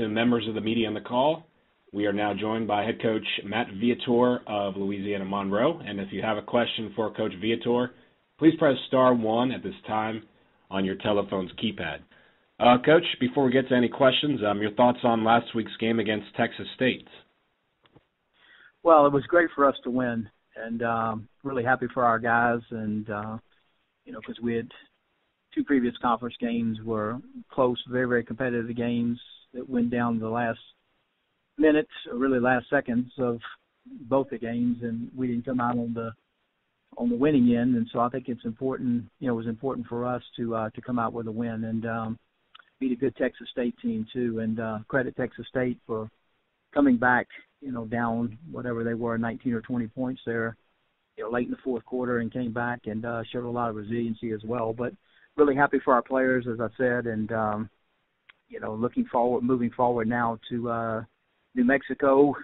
to members of the media on the call. We are now joined by head coach Matt Viator of Louisiana Monroe. And if you have a question for Coach Viator, please press *1 at this time on your telephone's keypad. Coach, before we get to any questions, your thoughts on last week's game against Texas State? Well, it was great for us to win, and really happy for our guys. And, because we had two previous conference games were close, very, very competitive games that went down to the last minutes, or really last seconds of both the games, and we didn't come out on the winning end. And so I think it's important, it was important for us to come out with a win and beat a good Texas State team too. And credit Texas State for coming back, down whatever they were, 19 or 20 points there, late in the fourth quarter, and came back and showed a lot of resiliency as well. But really happy for our players, as I said, and moving forward now to New Mexico,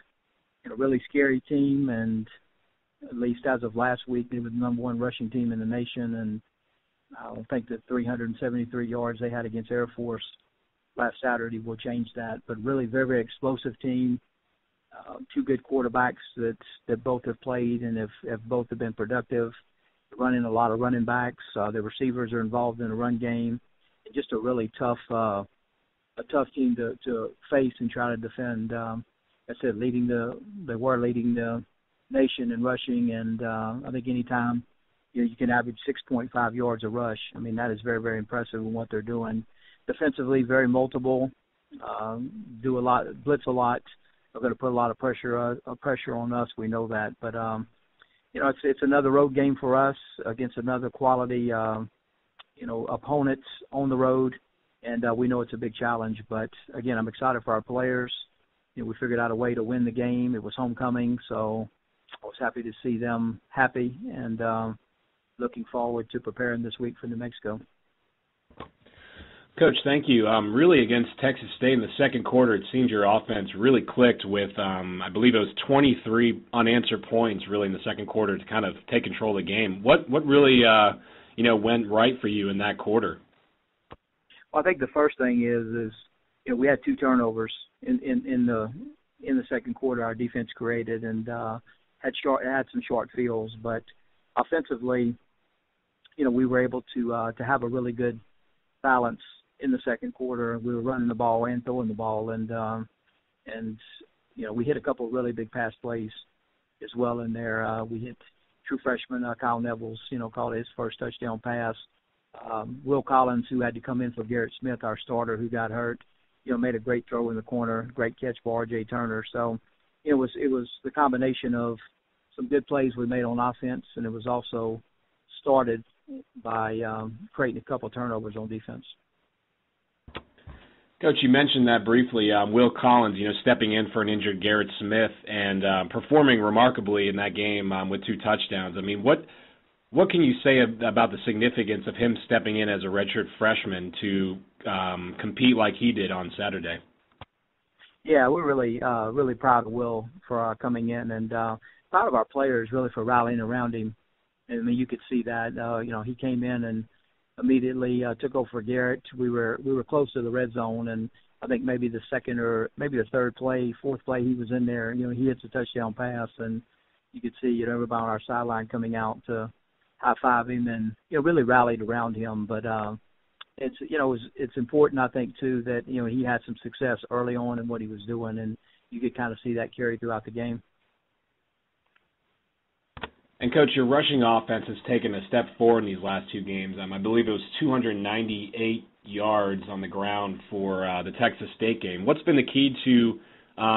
a really scary team, and at least as of last week, they were the number one rushing team in the nation, and I don't think the 373 yards they had against Air Force last Saturday will change that. But really very, very explosive team, two good quarterbacks that both have played and have both have been productive, running a lot of running backs. The receivers are involved in the run game. Just a really tough team to face and try to defend. I said, they were leading the nation in rushing, and I think anytime you can average 6.5 yards a rush, that is very, very impressive in what they're doing. Defensively, very multiple, do a lot, blitz a lot. They're going to put a lot of pressure on us. We know that, but it's another road game for us against another quality opponent on the road. And we know it's a big challenge. But, again, I'm excited for our players. We figured out a way to win the game. It was homecoming, so I was happy to see them happy and looking forward to preparing this week for New Mexico. Coach, thank you. Really, against Texas State in the second quarter, it seemed your offense really clicked with, I believe it was 23 unanswered points really in the second quarter to kind of take control of the game. What really, went right for you in that quarter? Well, I think the first thing is we had two turnovers in the second quarter. Our defense created and had some short fields, but offensively, we were able to have a really good balance in the second quarter. We were running the ball and throwing the ball, and we hit a couple of really big pass plays as well in there. We hit true freshman Kyle Neville's, called his first touchdown pass. Will Collins, who had to come in for Garrett Smith, our starter, who got hurt, made a great throw in the corner, great catch for R.J. Turner. So it was the combination of some good plays we made on offense, and it was also started by creating a couple of turnovers on defense. Coach, you mentioned that briefly. Will Collins, stepping in for an injured Garrett Smith and performing remarkably in that game with two touchdowns. What can you say about the significance of him stepping in as a redshirt freshman to compete like he did on Saturday? Yeah, we're really proud of Will for coming in, and proud of our players really for rallying around him. You could see that. He came in and immediately took over for Garrett. We were close to the red zone, and I think maybe the second or maybe the fourth play he was in there. He hits a touchdown pass, and you could see everybody on our sideline coming out to high-five him and really rallied around him. But it's important, I think, too, that he had some success early on in what he was doing, and you could kind of see that carry throughout the game. And, Coach, your rushing offense has taken a step forward in these last two games. I believe it was 298 yards on the ground for the Texas State game. What's been the key to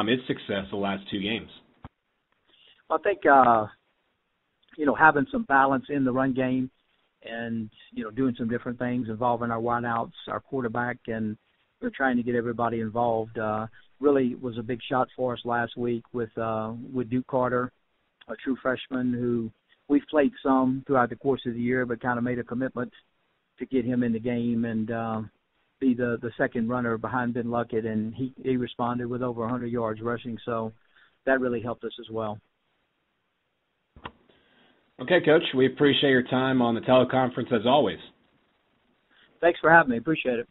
its success the last two games? I think, having some balance in the run game and, doing some different things involving our wideouts, our quarterback, and we're trying to get everybody involved. Really was a big shot for us last week with Duke Carter, a true freshman who we've played some throughout the course of the year, but kind of made a commitment to get him in the game and be the second runner behind Ben Luckett, and he responded with over 100 yards rushing, so that really helped us as well. Okay, Coach, we appreciate your time on the teleconference as always. Thanks for having me. Appreciate it.